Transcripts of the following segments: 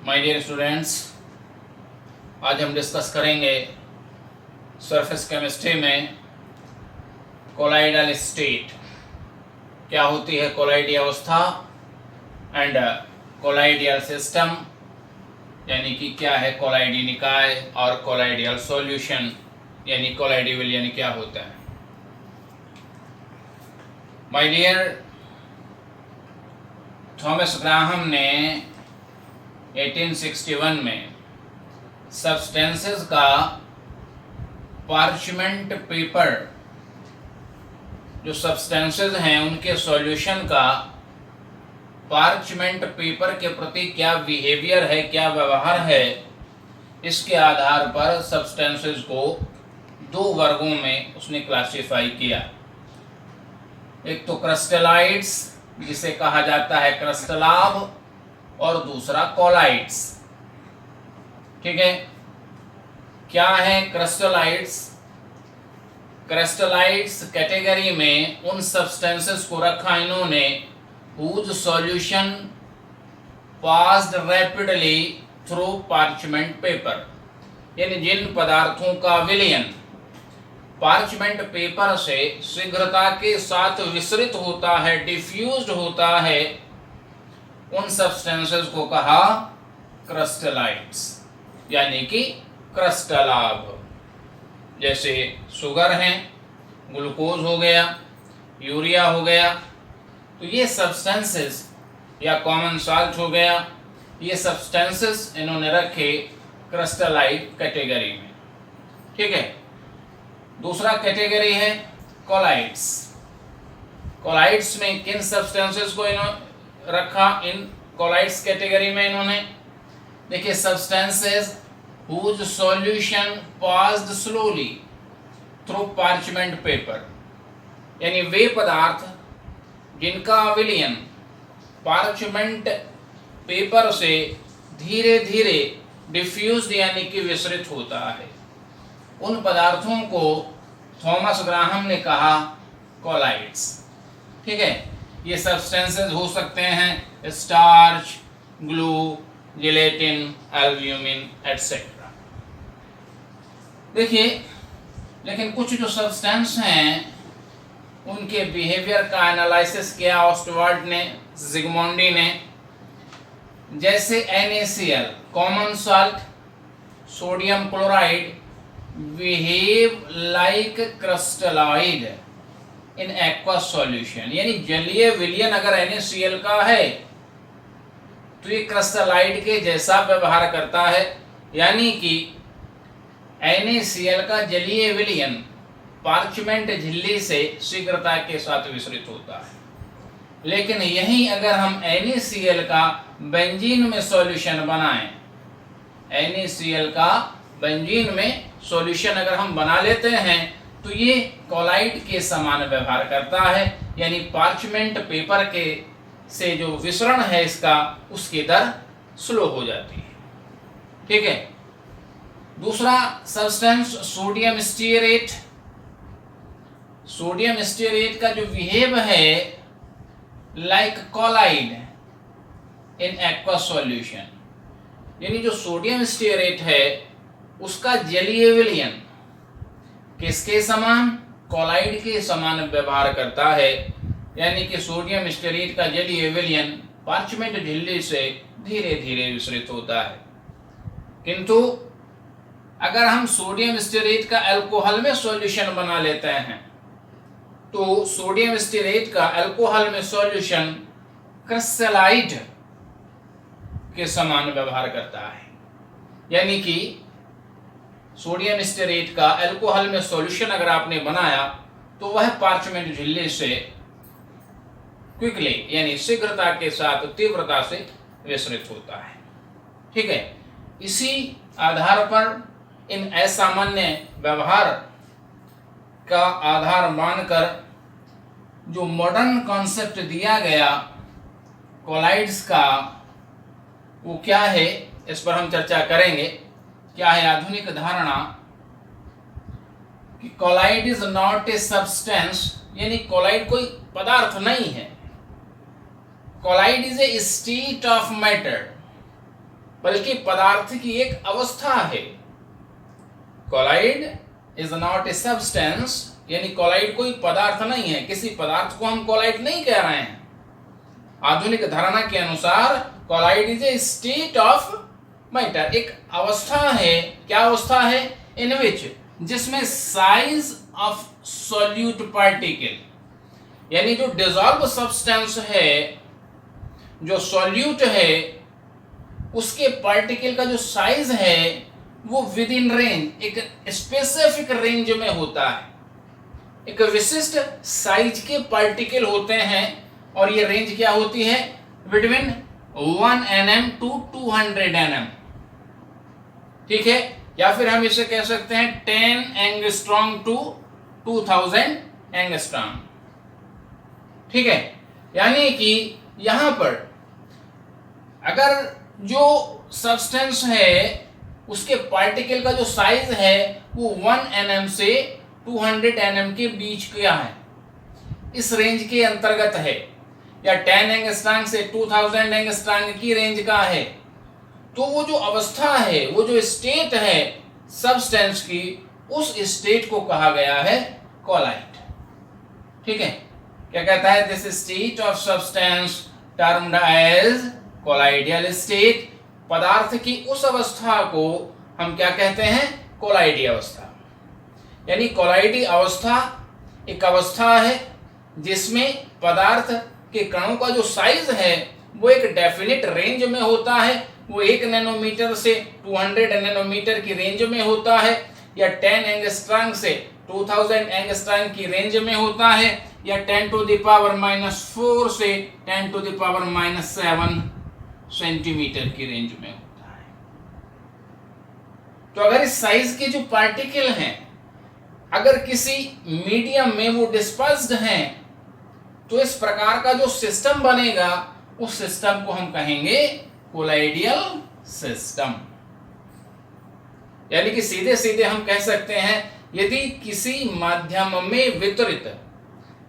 My dear students, आज हम discuss करेंगे सरफेस केमिस्ट्री में कोलाइडल स्टेट। क्या होती है कोलाइडीय अवस्था एंड कोलाइडियल सिस्टम, यानी कि क्या है कोलाइडी निकाय, और कोलाइडियल सॉल्यूशन यानी कोलाइडी विलयन क्या होता है। माय डियर, थॉमस ग्राहम ने 1861 में सब्सटेंसेस का पार्चमेंट पेपर, जो सब्सटेंसेस हैं उनके सॉल्यूशन का पार्चमेंट पेपर के प्रति क्या बिहेवियर है, क्या व्यवहार है, इसके आधार पर सब्सटेंसेस को दो वर्गों में उसने क्लासिफाई किया। एक तो क्रिस्टलाइड्स, जिसे कहा जाता है क्रिस्टलाभ, और दूसरा कोलाइड्स। ठीक है, क्या है क्रिस्टलाइड्स? क्रिस्टलाइड्स कैटेगरी में उन सब्सटेंसेस को रखा इन्होंने whose solution passed rapidly through parchment paper, यानी जिन पदार्थों का विलयन पार्चमेंट पेपर से शीघ्रता के साथ विसरित होता है, डिफ्यूज्ड होता है, उन सब्सटेंसेस को कहा क्रिस्टलाइड्स, यानी कि क्रिस्टलाभ। जैसे शुगर है, ग्लूकोज हो गया, यूरिया हो गया, तो ये सब्सटेंसेस, या कॉमन साल्ट हो गया, ये सब्सटेंसेस इन्होंने रखे क्रिस्टलाइड कैटेगरी में। ठीक है, दूसरा कैटेगरी है कोलाइड्स। कोलाइड्स में किन सब्सटेंसेस को इन्होंने रखा इन कोलाइड्स कैटेगरी में? इन्होंने देखिए, substances whose solution passed slowly through parchment paper, यानी वे पदार्थ जिनका विलयन पार्चमेंट पेपर से धीरे धीरे डिफ्यूज्ड यानी कि विसरित होता है, उन पदार्थों को थॉमस ग्राहम ने कहा कोलाइड्स। ठीक है, ये सब्सटेंसेस हो सकते हैं starch, glue, gelatin, albumin etcetera. देखिए, लेकिन कुछ जो सब्सटेंस हैं उनके बिहेवियर का एनालिसिस किया ऑस्टवर्ड ने, जिग्मोंडी ने। जैसे NaCl, common salt, sodium chloride behave like crystalloid in aqueous solution, यानी जलीय विलयन अगर NaCl का है तो ये क्रिस्टलाइड के जैसा व्यवहार करता है, यानी कि NaCl का जलीय विलयन पार्चमेंट झिल्ली से शीघ्रता के साथ विसरित होता है। लेकिन यही अगर हम NaCl का बेंजीन में सॉल्यूशन बनाएं, NaCl का बेंजीन में सॉल्यूशन अगर हम बना लेते हैं तो ये कोलाइड के समान व्यवहार करता है, यानी पार्चमेंट पेपर के से जो विसरण है इसका, उसकी दर स्लो हो जाती है। ठीक है, दूसरा substance sodium stearate. Sodium stearate का जो बिहेव है like colloid in aqueous solution, यानी जो सोडियम स्टीयरेट है उसका जलीय विलयन किसके समान? कोलाइड के समान व्यवहार करता है, यानी कि सोडियम स्टीयरेट का जलीय विलयन पार्चमेंट झिल्ली से धीरे धीरे विसरित होता है। किंतु अगर हम सोडियम स्टीयरेट का अल्कोहल में सॉल्यूशन बना लेते हैं तो सोडियम स्टीयरेट का अल्कोहल में सॉल्यूशन क्रिस्टलाइड के समान व्यवहार करता है, यानी कि सोडियम स्टीयरेट का अल्कोहल में सॉल्यूशन अगर आपने बनाया तो वह पार्चमेंट झिल्ली से क्विकली यानी शीघ्रता के साथ तीव्रता से विसरित होता है। ठीक है, इसी आधार पर इन असामान्य व्यवहार का आधार मानकर जो मॉडर्न कॉन्सेप्ट दिया गया कोलाइड्स का, वो क्या है, इस पर हम चर्चा करेंगे। क्या है आधुनिक धारणा कि colloid is not a substance, यानी कोलाइड कोई पदार्थ नहीं है। Colloid is a state of matter, बल्कि पदार्थ की एक अवस्था है। Colloid is not a substance, यानी कोलाइड कोई पदार्थ नहीं है, किसी पदार्थ को हम कोलाइड नहीं कह रहे हैं। आधुनिक धारणा के अनुसार colloid is a state of matter, एक अवस्था है। क्या अवस्था है? इन विच, जिसमें साइज ऑफ सॉल्यूट पार्टिकल, यानी जो डिसॉल्व सब्सटेंस है, जो सॉल्यूट है, उसके पार्टिकल का जो साइज है वो विद इन रेंज, एक स्पेसिफिक रेंज में होता है। एक विशिष्ट साइज के पार्टिकल होते हैं और ये रेंज क्या होती है? Between 1 nm to 200 nm। ठीक है, या फिर हम इसे कह सकते हैं 10 एंगस्ट्रॉम टू 2000 एंगस्ट्रॉम। ठीक है, यानी कि यहां पर अगर जो सब्सटेंस है उसके पार्टिकल का जो साइज है वो 1 nm से 200 nm के बीच का है, इस रेंज के अंतर्गत है, या 10 एंगस्ट्रॉम से 2000 एंगस्ट्रॉम की रेंज का है, तो वो जो अवस्था है, वो जो स्टेट है सब्सटेंस की, उस स्टेट को कहा गया है कोलाइड। ठीक है, क्या कहता है? This state of substance termed as colloidal state, पदार्थ की उस अवस्था को हम क्या कहते हैं? कोलाइडी अवस्था। यानी कोलाइडी अवस्था एक अवस्था है जिसमें पदार्थ के कणों का जो साइज है वो एक डेफिनेट रेंज में होता है, वो 1 नैनोमीटर से 200 नैनोमीटर की रेंज में होता है, या 10 एंगस्ट्रॉम से 2000 एंगस्ट्रॉम की रेंज में होता है, या 10⁻⁻⁴ से 10⁻⁻⁷ सेंटीमीटर की रेंज में होता है। तो अगर इस साइज के जो पार्टिकल हैं, अगर किसी मीडियम में वो डिस्पर्स्ड हैं, तो इस प्रकार का जो सिस्टम बनेगा उस सिस्टम को हम कहेंगे कोलाइडियल सिस्टम। यानी कि सीधे सीधे हम कह सकते हैं, यदि किसी माध्यम में वितरित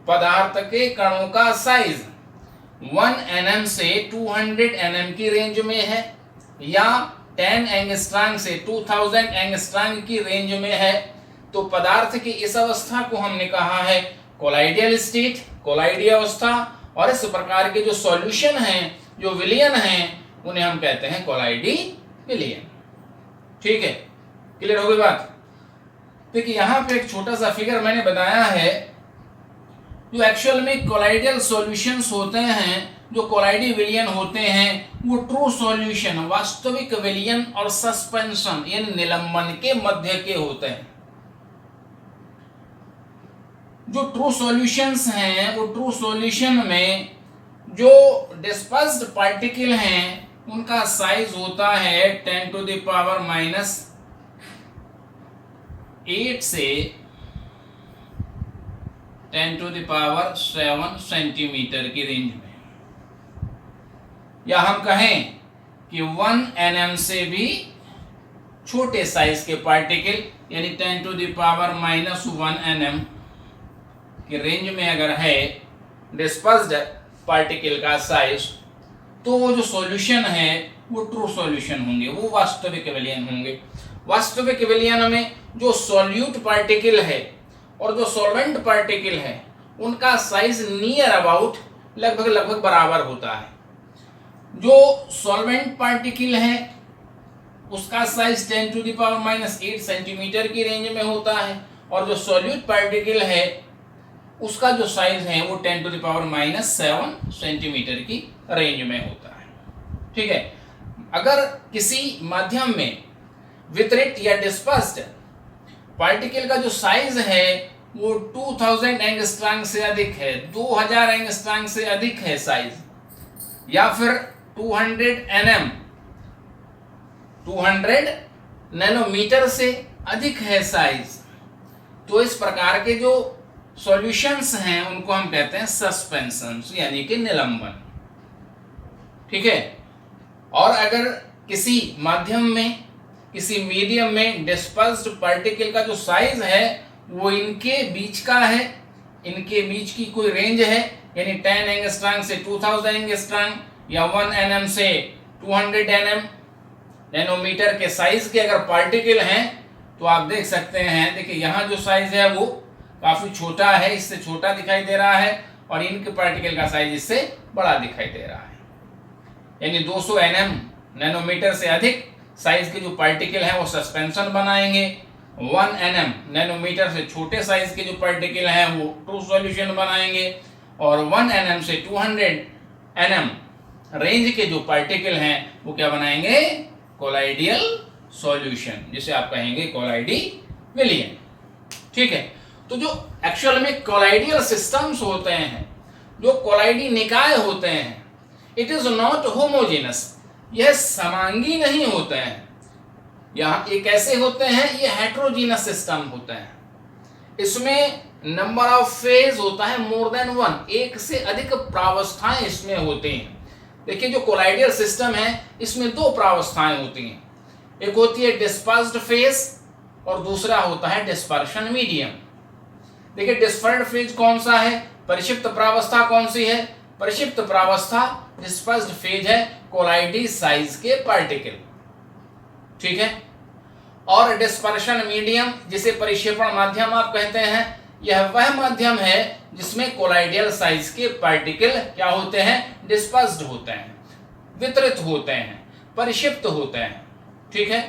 पदार्थ के कणों का साइज 1 nm से 200 nm की रेंज में है, या 10 एंगस्ट्रॉम से 2000 एंगस्ट्रॉम की रेंज में है, तो पदार्थ की इस अवस्था को हमने कहा है कोलाइडियल स्टेट, कोलाइडी अवस्था। और इस प्रकार के जो सॉल्यूशन हैं, जो विलयन हैं, उन्हें हम कहते हैं कोलाइडी विलयन। ठीक है, क्लियर हो गई बात? देखिए यहां पे एक छोटा सा फिगर मैंने बनाया है, जो एक्चुअल में कोलाइडियल सॉल्यूशंस होते हैं, जो कोलाइडी विलयन होते हैं, वो ट्रू सॉल्यूशन, वास्तविक विलयन और सस्पेंशन यानी निलंबन के मध्य के होते हैं। जो ट्रू सॉल्यूशंस हैं, वो ट्रू सॉल्यूशन में जो डिस्पर्स्ड पार्टिकल हैं उनका साइज होता है 10⁻⁸ से 10⁻⁷ सेंटीमीटर की रेंज में, या हम कहें कि 1 nm से भी छोटे साइज के पार्टिकल यानी 10⁻⁻⁴ nm की रेंज में अगर है डिस्पर्स्ड पार्टिकल का साइज, तो वो जो सॉल्यूशन है वो ट्रू सॉल्यूशन होंगे, वो वास्तविक विलयन होंगे। वास्तविक विलयन में जो सॉल्यूट पार्टिकल है और जो सॉल्वेंट पार्टिकल है उनका साइज नियर अबाउट लगभग बराबर होता है। जो सॉल्वेंट पार्टिकल है उसका साइज 10⁻⁻8 सेंटीमीटर की रेंज में होता है, और जो सॉल्यूट पार्टिकल है उसका जो साइज है वो 10⁻⁷ सेंटीमीटर की रेंज में होता है। ठीक है, अगर किसी माध्यम में वितरित या डिस्पर्स्ड पार्टिकल का जो साइज है वो 2000 एंगस्ट्रॉम से अधिक है, 2000 एंगस्ट्रॉम से अधिक है साइज, या फिर 200 nm 200 नैनोमीटर से अधिक है साइज, तो इस प्रकार के जो सॉल्यूशंस हैं उनको हम कहते हैं सस्पेंशंस यानी कि निलंबन। ठीक है, और अगर किसी माध्यम में, किसी मीडियम में डिस्पर्स्ड पार्टिकल का जो साइज है वो इनके बीच का है, इनके बीच की कोई रेंज है, यानी 10 एंगस्ट्रॉम से 2000 एंगस्ट्रॉम, या 1 nm से 200 nm, नैनोमीटर के साइज के अगर पार्टिकल हैं तो आप देख सकते हैं, देखिए यहाँ जो साइज है वो काफी छोटा है, इससे छोटा दिखाई दे रहा है, और इनके पार्टिकल का साइज इससे बड़ा दिखाई दे रहा है। यानी 200 nm नैनोमीटर से अधिक साइज के जो पार्टिकल हैं वो सस्पेंशन बनाएंगे। 1 nm नैनोमीटर से छोटे साइज के जो पार्टिकल हैं वो ट्रू सॉल्यूशन बनाएंगे, और 1 nm से 200 nm रेंज के जो पार्टिकल हैं वो क्या बनाएंगे, कोलाइडियल सॉल्यूशन, जिसे आप कहेंगे कोलाइडी विलियन। ठीक है, तो जो एक्चुअल में कोलाइडियल सिस्टम्स होते हैं, जो कोलाइडी निकाय होते हैं, इट इज नॉट होमोजेनस, यह समांगी नहीं होते हैं। यहाँ ये कैसे होते हैं, ये हेट्रोजीनस सिस्टम होते हैं। इसमें नंबर ऑफ फेज होता है मोर देन 1, एक से अधिक प्रावस्थाएं इसमें होती हैं। देखिए जो कोलाइडियल सिस्टम है इसमें 2 प्रावस्थाएं होती हैं, एक होती है डिस्पर्स्ड फेज और दूसरा होता है डिस्पर्शन मीडियम। देखिए डिस्पर्स्ड फेज कौन सा है, परिक्षिप्त प्रावस्था कौन सी है, परिक्षिप्त प्रावस्था डिस्पर्स्ड फेज है कोलाइडी साइज के पार्टिकल। ठीक है, और डिस्पर्शन मीडियम जिसे परिक्षेपण माध्यम आप कहते हैं, यह वह माध्यम है जिसमें कोलाइडियल साइज के पार्टिकल क्या होते हैं, डिस्पर्स्ड होते हैं, वितरित होते हैं, परिक्षिप्त होते हैं। ठीक है,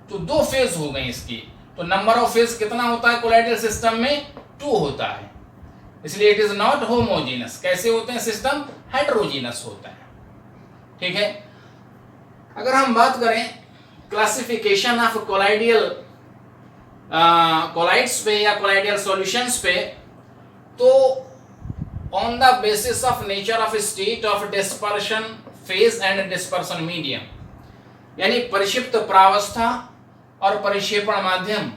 तो 2 फेज हो गई इसकी। तो नंबर ऑफ फेज कितना होता है कोलाइडियल सिस्टम में, 2 होता है, इसलिए इट इज नॉट होमोजीनस। कैसे होते हैं सिस्टम, हेट्रोजीनस होता है। ठीक है, अगर हम बात करें क्लासिफिकेशन ऑफ कोलाइडियल कोलाइड्स पे या कोलाइडियल सॉल्यूशंस पे, तो on the basis of nature of state of dispersion phase and dispersion medium, यानी परिक्षिप्त प्रावस्था और परिक्षेपण माध्यम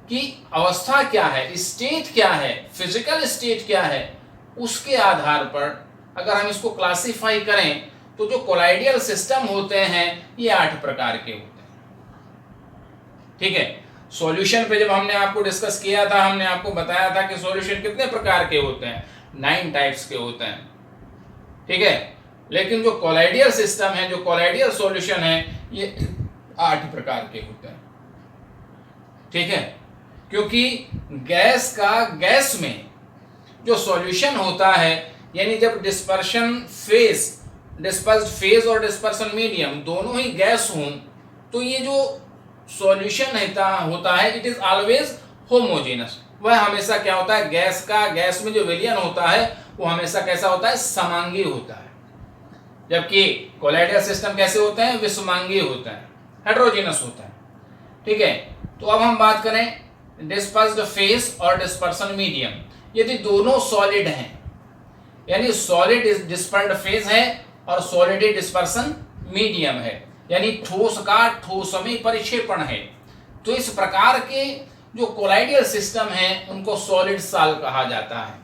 की अवस्था क्या है, स्टेट क्या है, फिजिकल स्टेट क्या है, उसके आधार पर अगर हम इसको क्लासिफाई करें तो जो कोलाइडियल सिस्टम होते हैं ये 8 प्रकार के होते हैं। ठीक है, सॉल्यूशन पे जब हमने आपको डिस्कस किया था, हमने आपको बताया था कि सॉल्यूशन कितने प्रकार के होते हैं, 9 टाइप्स के होते हैं। ठीक है, लेकिन जो कोलाइडियल सिस्टम है, जो कोलाइडियल सॉल्यूशन है, ये 8 प्रकार के होते हैं। ठीक है, क्योंकि गैस का गैस में जो सॉल्यूशन होता है, यानी जब डिस्पर्स्ड फेज और डिस्पर्शन मीडियम दोनों ही गैस हों, तो ये जो सॉल्यूशन होता है इट इज ऑलवेज होमोजेनस। वह हमेशा क्या होता है, गैस में जो विलयन होता है वो हमेशा कैसा होता है, समांगी होता है, जबकि कोलाइडियल सिस्टम कैसे होते हैं, विषमांगी होता है, हेट्रोजेनस होता है। ठीक है, तो अब हम बात करें डिस्पर्स्ड फेज और डिस्पर्शन मीडियम। यदि दोनों सॉलिड हैं, यानी सॉलिड डिस्पर्स्ड फेज है और सॉलिड डिस्पर्शन मीडियम है, यानी ठोस का ठोस में परिक्षेपण है, तो इस प्रकार के जो कोलाइडियल सिस्टम है उनको सॉलिड साल कहा जाता है।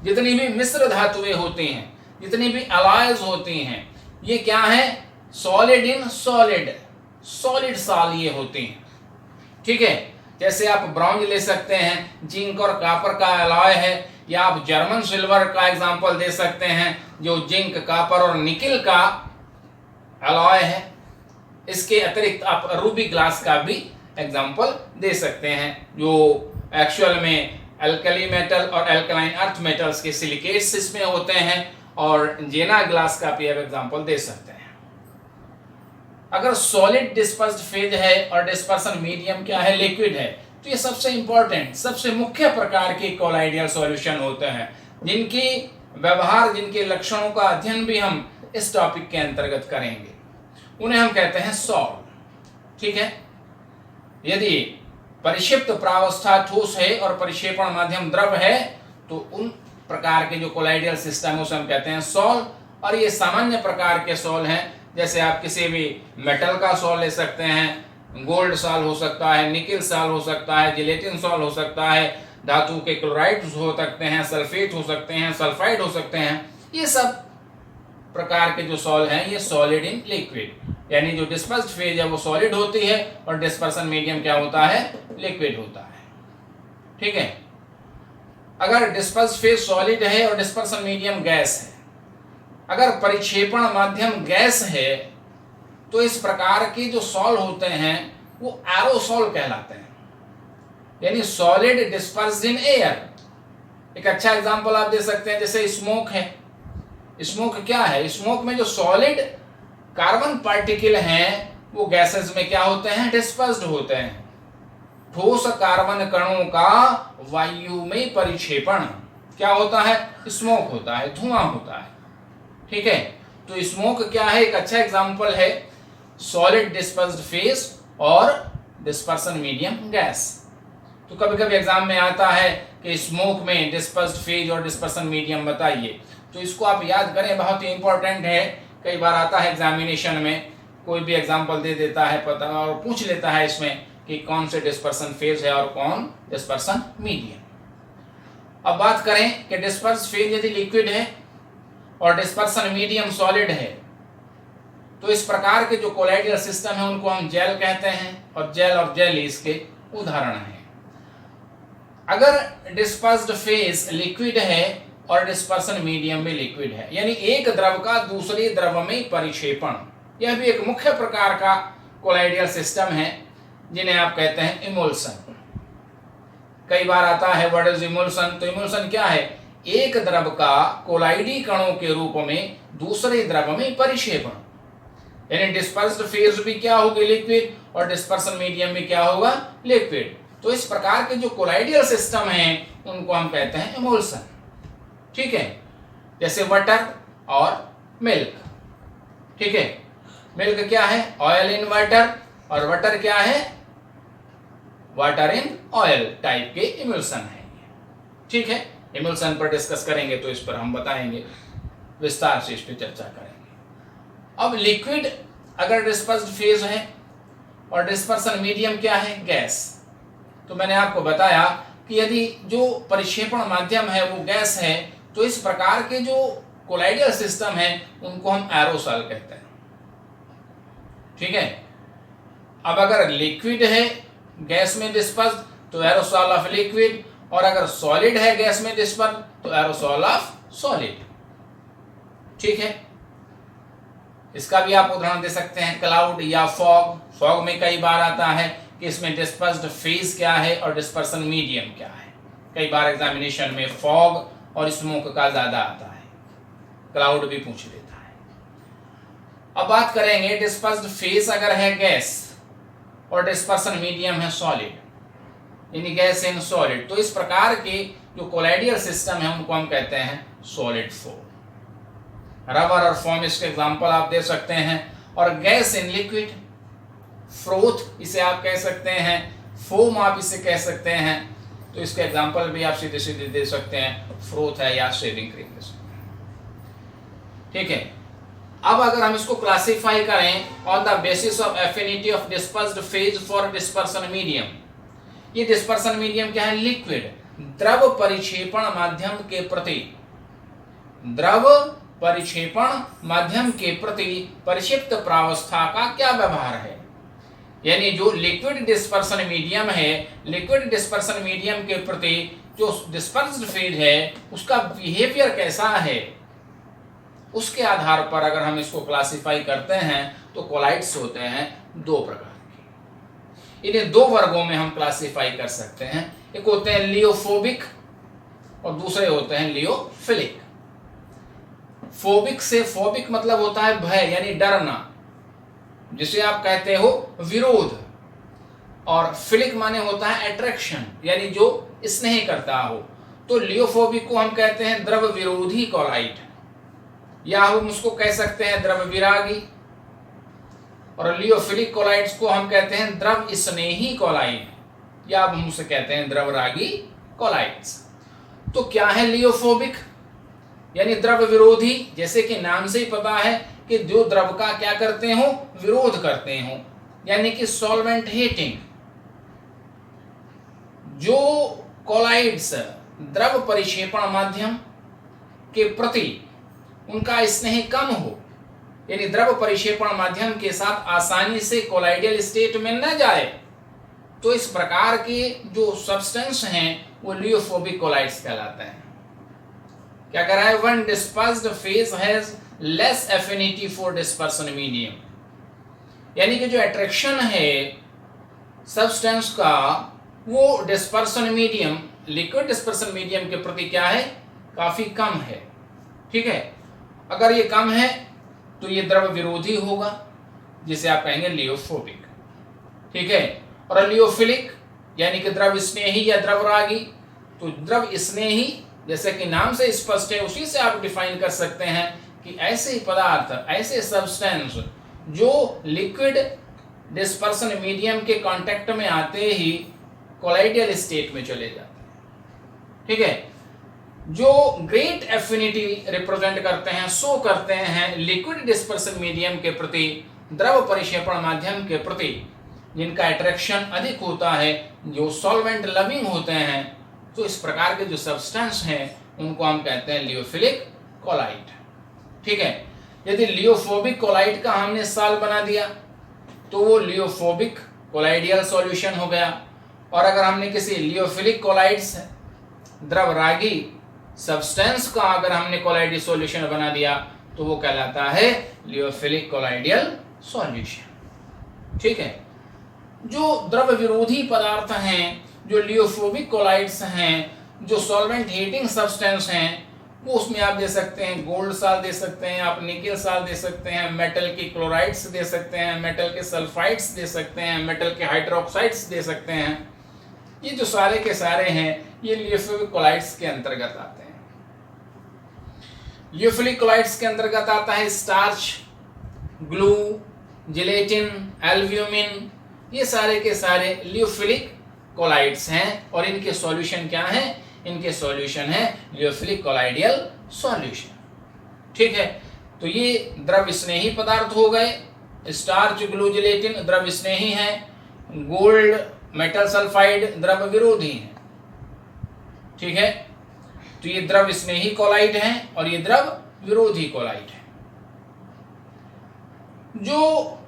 जितनी भी मिश्र धातुएं होती हैं, जितनी भी अलॉयज होती हैं, ये क्या है, सॉलिड इन सॉलिड साल ये होती हैं। ठीक है, जैसे आप ब्रॉन्ज ले सकते हैं, जिंक और कॉपर का अलॉय है, या आप जर्मन सिल्वर का एग्जांपल दे सकते हैं जो जिंक, कॉपर और निकिल का अलॉय है। इसके अतिरिक्त आप रूबी ग्लास का भी एग्जांपल दे सकते हैं, जो एक्चुअल में अल्कली मेटल और अल्कलाइन अर्थ मेटल्स के सिलिकेट्स इसमें होते हैं, और जेना ग्लास का भी आप एग्जांपल दे सकते हैं। अगर सॉलिड डिस्पर्स्ड फेज है और डिस्पर्शन मीडियम क्या है, लिक्विड है, तो ये सबसे इंपॉर्टेंट, सबसे मुख्य प्रकार के कोलाइडियल सॉल्यूशन होते हैं, जिनकी व्यवहार, जिनके लक्षणों का अध्ययन भी हम इस टॉपिक के अंतर्गत करेंगे। उन्हें हम कहते हैं सॉल्ट। ठीक है, यदि परिक्षिप्त प्रावस्था ठोस है और परिक्षेपण माध्यम द्रव है, तो उन प्रकार के जो कोलाइडियल सिस्टम है उसे हम कहते हैं सॉल। और ये सामान्य प्रकार के सॉल हैं, जैसे आप किसी भी मेटल का सॉल ले सकते हैं, गोल्ड सॉल हो सकता है, निकिल सॉल हो सकता है, जिलेटिन सॉल हो सकता है, धातु के क्लोराइड्स हो सकते हैं, सल्फेट हो सकते हैं, सल्फाइड हो सकते हैं। ये सब प्रकार के जो सॉल हैं ये सॉलिड इन लिक्विड, यानी जो डिस्पर्स्ड फेज है वो सॉलिड होती है और डिस्पर्शन मीडियम क्या होता है, लिक्विड होता है। ठीक है, अगर डिस्पर्स्ड फेज सॉलिड है और डिस्पर्शन मीडियम गैस है, अगर परिक्षेपण माध्यम गैस है तो इस प्रकार के जो सॉल होते हैं वो एरोसॉल कहलाते हैं, यानी सॉलिड डिस्पर्स्ड इन एयर। एक अच्छा एग्जांपल आप दे सकते हैं, जैसे स्मोक है। स्मोक क्या है? स्मोक में जो सॉलिड कार्बन पार्टिकल हैं वो गैसेस में क्या होते हैं? डिस्पर्स्ड होते हैं। ठोस कार्बन कणों का वायु में परिक्षेपण क्या होता है? स्मोक होता है, धुआं होता है। ठीक है, तो स्मोक क्या है? एक अच्छा एग्जांपल है सॉलिड डिस्पर्स्ड फेज और डिस्पर्सन मीडियम गैस। तो कभी कभी एग्जाम में आता है कि स्मोक में डिस्पर्स्ड फेज और डिस्पर्सन मीडियम बताइए, तो इसको आप याद करें, बहुत ही इंपॉर्टेंट है। कई बार आता है एग्जामिनेशन में, कोई भी एग्जांपल दे देता है पता और पूछ लेता है इसमें कि कौन से डिस्पर्सन फेज है और कौन डिस्पर्सन मीडियम। अब बात करें कि डिस्पर्स फेज यदि लिक्विड है और डिस्पर्सन मीडियम सॉलिड है, तो इस प्रकार के जो कोलाइडल सिस्टम है उनको हम जेल कहते हैं, और जेल और जेली इसके उदाहरण हैं। अगर डिस्पर्स्ड फेज लिक्विड है और डिस्पर्सन मीडियम भी लिक्विड है, यानी एक द्रव का दूसरे द्रव में परिक्षेपण, यह भी एक मुख्य प्रकार का कोलाइडल सिस्टम है जिन्हें आप कहते हैं इमल्सन। कई बार आता है व्हाट इज इमल्सन, तो इमल्सन क्या है? एक द्रव का कोलाइडी कणों के रूप में दूसरे द्रव में परिक्षेपण, यानी डिस्पर्स्ड फेज भी क्या होगी? लिक्विड, और डिस्पर्सन मीडियम भी क्या होगा? लिक्विड। तो इस प्रकार के जो कोलाइडल सिस्टम हैं उनको हम कहते हैं इमल्सन। ठीक है, जैसे वाटर और मिल्क। ठीक है, मिल्क क्या है? ऑयल इन वाटर, और वाटर क्या है? वाटर इन ऑयल टाइप के इमल्सन है। ठीक है, इमल्सन पर डिस्कस करेंगे तो इस पर हम बताएंगे, विस्तार से इस पर चर्चा करेंगे। अब लिक्विड अगर डिस्पर्स्ड फेज है और डिस्पर्सन मीडियम क्या है? गैस। तो मैंने आपको बताया कि यदि जो परिक्षेपण माध्यम है वो गैस है, तो इस प्रकार के जो कोलाइडल सिस्टम है उनको हम एरोसॉल कहते हैं। ठीक है, अब अगर लिक्विड है गैस में डिस्पर्स तो एरोसॉल ऑफ लिक्विड, और अगर सॉलिड है गैस में डिस्पर्स तो एरोसॉल ऑफ सॉलिड। ठीक है, इसका भी आप उदाहरण दे सकते हैं क्लाउड या फॉग। फॉग में कई बार आता है कि इसमें डिस्पर्स्ड फेज क्या है और डिस्पर्सन मीडियम क्या है। कई बार एग्जामिनेशन में फॉग और स्मोक का ज्यादा आता है, क्लाउड भी पूछ लेता है। अब बात करेंगे डिस्पर्स्ड फेज अगर है गैस और डिस्पर्सन मीडियम है सॉलिड, यानी गैस इन सॉलिड, तो इस प्रकार के जो कोलाइडल सिस्टम है उनको हम कहते हैं सॉलिड फोम। रबर और फोम इसके एग्जांपल आप दे सकते हैं, और गैस इन लिक्विड, फ्रोथ इसे आप कह सकते हैं, फोम आप इसे कह सकते हैं। तो इसके एग्जांपल भी आप सीधे सीधे दे सकते हैं, फ्रोथ है या शेविंग क्रीम। ठीक है, अब अगर हम इसको क्लासिफाई करें on the basis of affinity of dispersed phase for dispersion medium, ये डिस्पर्सन मीडियम क्या है? लिक्विड। द्रव परिक्षेपण माध्यम के प्रति, द्रव परिक्षेपण माध्यम के प्रति परिक्षिप्त प्रावस्था का क्या व्यवहार है, यानी जो लिक्विड डिस्पर्सन मीडियम है, लिक्विड डिस्पर्सन मीडियम के प्रति जो डिस्पर्स्ड फेज है उसका बिहेवियर कैसा है, उसके आधार पर अगर हम इसको क्लासिफाई करते हैं तो कोलाइड्स होते हैं दो प्रकार के। इन्हें दो वर्गों में हम क्लासिफाई कर सकते हैं, एक होते हैं लियोफोबिक और दूसरे होते हैं लियोफिलिक। फोबिक से, फोबिक मतलब होता है भय यानी डरना, जिसे आप कहते हो विरोध, और फिलिक माने होता है अट्रैक्शन यानी जो स्नेह करता हो। तो लियोफोबिक को हम कहते हैं द्रव विरोधी कोलाइड, या हम उसको कह सकते हैं द्रव विरागी, और लियोफिलिक कोलाइड्स को हम कहते हैं द्रव स्नेही कोलाइड, या हम उसे कहते हैं द्रव रागी कोलाइड्स। तो क्या है लियोफोबिक? यानी द्रव विरोधी, जैसे कि नाम से ही पता है कि जो द्रव का क्या करते हो? विरोध करते हो, यानी कि सॉल्वेंट हेटिंग। जो कोलाइड्स द्रव परिक्षेपण माध्यम के प्रति उनका स्नेह कम हो, यानी द्रव परिक्षेपण माध्यम के साथ आसानी से कोलाइडल स्टेट में न जाए, तो इस प्रकार के जो सब्सटेंस हैं वो लियोफोबिक कोलाइड्स कहलाते हैं। क्या कह रहा है? One dispersed phase has less affinity for dispersion medium, यानी कि जो अट्रैक्शन है सब्सटेंस का वो dispersion medium, liquid dispersion medium के प्रति क्या है, काफी कम है। ठीक है, अगर ये कम है तो ये द्रव विरोधी होगा, जिसे आप कहेंगे लियोफोबिक। ठीक है, और लियोफिलिक यानी कि द्रव स्नेही या द्रव रागी। तो द्रव स्नेही जैसे कि नाम से स्पष्ट है, उसी से आप डिफाइन कर सकते हैं कि ऐसे पदार्थ, ऐसे सब्सटेंस जो लिक्विड डिस्पर्सन मीडियम के कांटेक्ट में आते ही कोलाइडियल स्टेट में चले जाते हैं। ठीक है, जो ग्रेट एफिनिटी रिप्रेजेंट करते हैं, शो करते हैं लिक्विड डिस्पर्सन मीडियम के प्रति, द्रव परिक्षेपण माध्यम के प्रति, जिनका अट्रैक्शन अधिक होता है, जो सॉल्वेंट लविंग होते हैं, तो इस प्रकार के जो सब्सटेंस हैं उनको हम कहते हैं लियोफिलिक कोलाइड। ठीक है, यदि लियोफोबिक कोलाइड का हमने साल बना दिया तो वो लियोफोबिक कोलाइडियल सॉल्यूशन हो गया, और अगर हमने किसी लियोफिलिक कोलाइड्स द्रव रागी सब्सटेंस का अगर हमने कोलाइडियल सॉल्यूशन बना दिया तो वो कहलाता है लियोफिलिक कोलाइडियल सॉल्यूशन। ठीक है, जो द्रव विरोधी पदार्थ हैं, जो लियोफोबिक कोलाइड्स हैं, जो सॉल्वेंट हीटिंग सब्सटेंस हैं, वो उसमें आप दे सकते हैं गोल्ड साल दे सकते हैं, आप निकेल साल दे सकते हैं, मेटल की क्लोराइड्स दे सकते हैं, मेटल के सल्फाइड्स दे सकते हैं, मेटल के हाइड्रोक्साइड्स दे सकते हैं। ये जो सारे के सारे हैं ये लियोफिलिक कोलाइड्स के अंतर्गत आते हैं। लियोफिलिक कोलाइड्स के अंतर्गत आता है स्टार्च, ग्लू, जिलेटिन, एल्ब्यूमिन, ये सारे के सारे लियोफिलिक कोलाइड्स हैं, और इनके सॉल्यूशन क्या हैं, इनके सॉल्यूशन है लियोफिलिक कोलाइडियल सॉल्यूशन। ठीक है, तो ये द्रव स्नेही पदार्थ हो गए, स्टार्च, ग्लू, जिलेटिन द्रव स्नेही है, गोल्ड, मेटल सल्फाइड द्रव विरोधी है। ठीक है, तो ये द्रव स्नेही कोलाइड है और ये द्रव विरोधी कोलाइड है। जो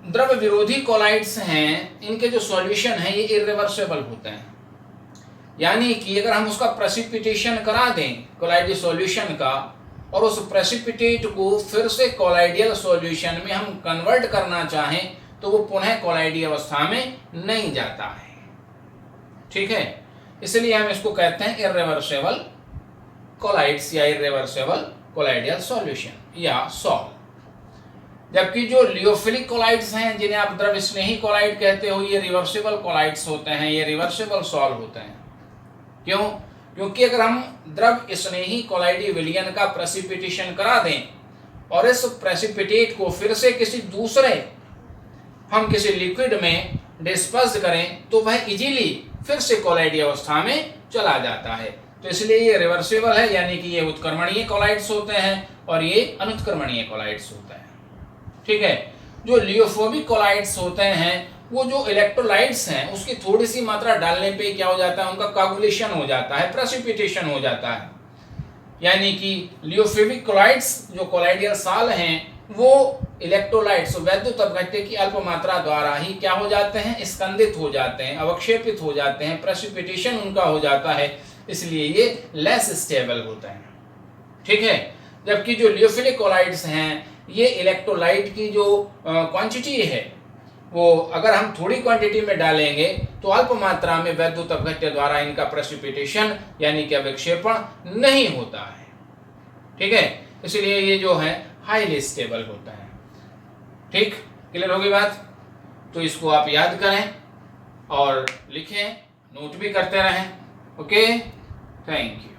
द्रव विरोधी कोलाइड्स हैं इनके जो सॉल्यूशन है ये इरिवर्सिबल होते हैं, यानी कि अगर हम उसका प्रेसिपिटेशन करा दें कोलाइडियल सॉल्यूशन का, और उस प्रेसिपिटेट को फिर से कोलाइडियल सॉल्यूशन में हम कन्वर्ट करना चाहें तो वो पुनः कोलाइडियल अवस्था में नहीं जाता है। ठीक है, इसलिए हम इसको कहते हैं इरिवर्सिबल कोलाइड्स या इरिवर्सिबल कोलाइडियल सॉल्यूशन या सॉल। जबकि जो लियोफिलिक कोलाइड्स हैं जिन्हें आप द्रव स्नेही कोलाइड कहते हो, ये रिवर्सिबल कोलाइड्स होते हैं, ये रिवर्सिबल सॉल होते हैं। क्यों? क्योंकि अगर हम द्रव स्नेही कोलाइडी विलयन का प्रेसिपिटेशन करा दें और इस प्रेसिपिटेट को फिर से किसी दूसरे हम किसी लिक्विड में डिस्पर्स करें तो वह इजीली फिर से कोलाइडी अवस्था में चला जाता है। तो इसलिए ये रिवर्सिबल है, यानी कि ये उत्क्रमणीय कोलाइड्स होते हैं और ये अनुत्क्रमणीय कोलाइड्स होते हैं। ठीक है, जो लियोफोबिक कोलाइड्स होते हैं वो जो इलेक्ट्रोलाइट्स हैं उसकी थोड़ी सी मात्रा डालने पे क्या हो जाता है, उनका कोगुलेशन हो जाता है, प्रेसिपिटेशन हो जाता है। यानी कि लियोफोबिक कोलाइड्स जो कोलाइडियल साल हैं वो इलेक्ट्रोलाइट्स वैद्युत अपघट्य की अल्प मात्रा द्वारा ही क्या हो जाते हैं, स्कंदित हो जाते हैं, अवक्षेपित हो जाते हैं, प्रेसिपिटेशन उनका हो जाता है, इसलिए ये लेस स्टेबल होते हैं। ठीक है, जबकि जो लियोफिलिक कोलाइड्स हैं ये इलेक्ट्रोलाइट की जो क्वांटिटी है वो अगर हम थोड़ी क्वांटिटी में डालेंगे तो अल्प मात्रा में वैद्युत अपघट्य द्वारा इनका प्रेसिपिटेशन यानी कि अवक्षेपण नहीं होता है। ठीक है, इसलिए ये जो है हाईली स्टेबल होता है। ठीक, क्लियर होगी बात? तो इसको आप याद करें और लिखें, नोट भी करते रहें। Okay, thank you.